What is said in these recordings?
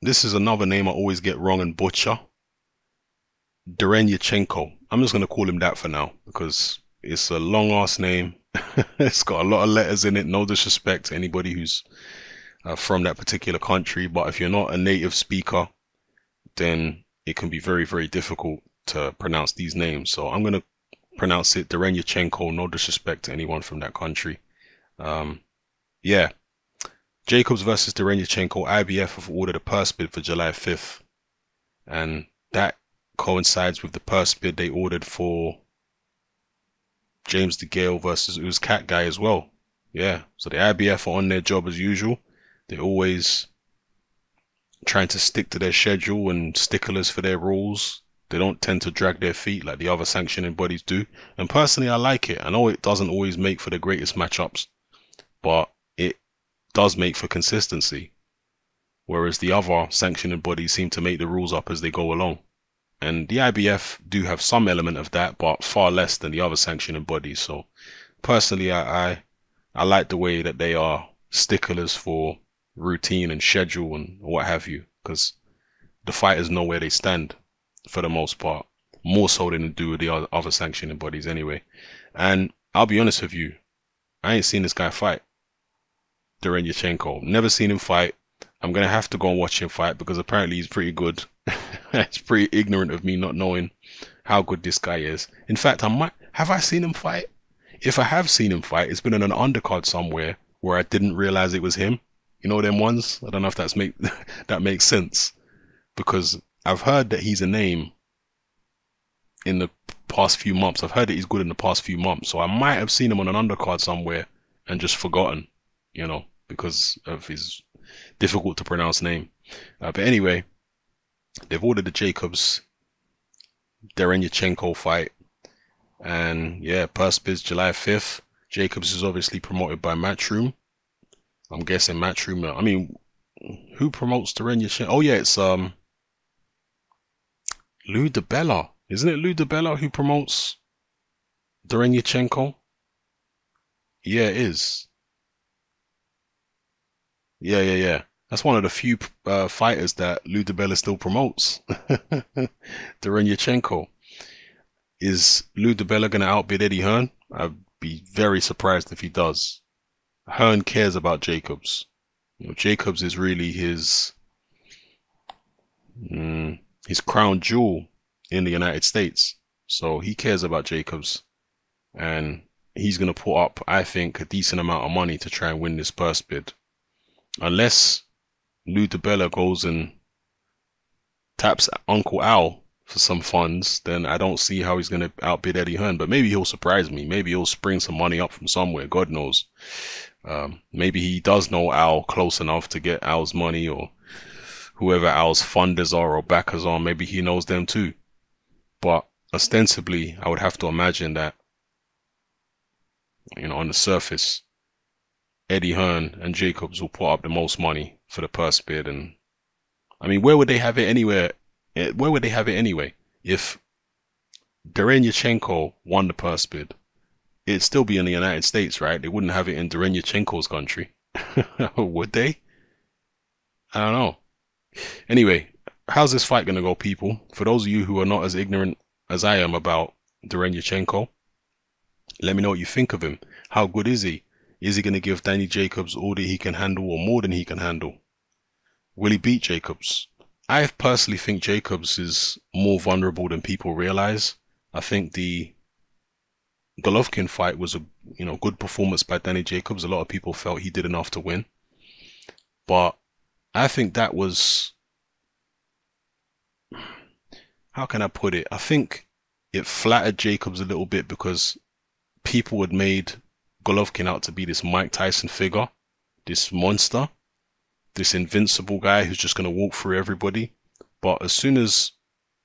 This is another name I always get wrong and butcher. Derevyanchenko. I'm just gonna call him that for now because it's a long ass name. It's got a lot of letters in it. No disrespect to anybody who's from that particular country, but if you're not a native speaker, then it can be very, very difficult to pronounce these names. So I'm gonna pronounce it Derevyanchenko. No disrespect to anyone from that country. Yeah. Jacobs versus Derevyanchenko. IBF have ordered a purse bid for July 5th, and that coincides with the purse bid they ordered for James DeGale versus Cat Guy as well. Yeah, so the IBF are on their job as usual. They're always trying to stick to their schedule and sticklers for their rules. They don't tend to drag their feet like the other sanctioning bodies do. And personally, I like it. I know it doesn't always make for the greatest matchups, but it does make for consistency. Whereas the other sanctioning bodies seem to make the rules up as they go along. And the IBF do have some element of that, but far less than the other sanctioning bodies. So personally, I like the way that they are sticklers for routine and schedule and what have you, because the fighters know where they stand for the most part, more so than they do with the other sanctioning bodies anyway. And I'll be honest with you, I ain't seen this guy fight. Derevyanchenko, never seen him fight. I'm gonna have to go and watch him fight because apparently he's pretty good. It's pretty ignorant of me not knowing how good this guy is. In fact, have I seen him fight? If I have seen him fight, it's been in an undercard somewhere where I didn't realize it was him. You know them ones? I don't know if that makes sense, because I've heard that he's a name in the past few months. I've heard that he's good in the past few months, so I might have seen him on an undercard somewhere and just forgotten, you know, because of his difficult to pronounce name. But anyway, they've ordered the Jacobs Derevyanchenko fight, and yeah, purse bids July 5th. Jacobs is obviously promoted by Matchroom. I'm guessing Matchroom. I mean, who promotes Derevyanchenko? Oh yeah, it's Lou DiBella. Isn't it Lou DiBella who promotes Derevyanchenko? Yeah, it is. Yeah. That's one of the few fighters that Lou DiBella still promotes. Derevyanchenko. Is Lou DiBella going to outbid Eddie Hearn? I'd be very surprised if he does. Hearn cares about Jacobs. You know, Jacobs is really his crown jewel in the United States. So he cares about Jacobs, and he's going to put up, I think, a decent amount of money to try and win this purse bid. Unless Lou DiBella goes and taps Uncle Al for some funds, then I don't see how he's going to outbid Eddie Hearn. But maybe he'll surprise me. Maybe he'll spring some money up from somewhere. God knows. Maybe he does know Al close enough to get Al's money, or whoever Al's funders are or backers are. Maybe he knows them too. But ostensibly, I would have to imagine that, you know, on the surface, Eddie Hearn and Jacobs will put up the most money for the purse bid. And I mean, where would they have it anywhere? Where would they have it anyway? If Derevyanchenko won the purse bid, it'd still be in the United States, right? They wouldn't have it in Derevyanchenko's country. Would they? I don't know. Anyway, how's this fight going to go, people? For those of you who are not as ignorant as I am about Derevyanchenko, let me know what you think of him. How good is he? Is he going to give Danny Jacobs all that he can handle, or more than he can handle? Will he beat Jacobs? I personally think Jacobs is more vulnerable than people realize. I think the Golovkin fight was a good performance by Danny Jacobs. A lot of people felt he did enough to win, but I think that was, how can I put it? I think it flattered Jacobs a little bit because people had made Golovkin out to be this Mike Tyson figure, this monster, this invincible guy who's just going to walk through everybody. But as soon as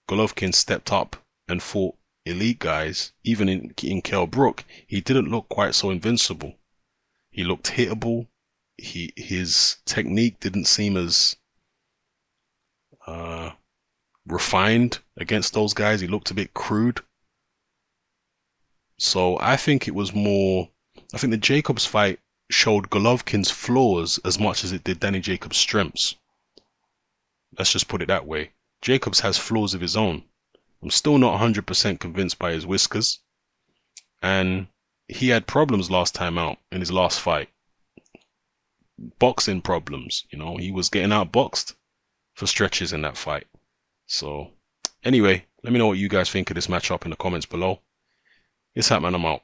Golovkin stepped up and fought elite guys, even in Kell Brook, he didn't look quite so invincible. He looked hittable. His technique didn't seem as refined against those guys. He looked a bit crude. So I think it was more, I think the Jacobs fight showed Golovkin's flaws as much as it did Danny Jacobs' strengths. Let's just put it that way. Jacobs has flaws of his own. I'm still not 100% convinced by his whiskers. And he had problems last time out in his last fight. Boxing problems, you know. He was getting outboxed for stretches in that fight. So, anyway, let me know what you guys think of this matchup in the comments below. It's Hatman, I'm out.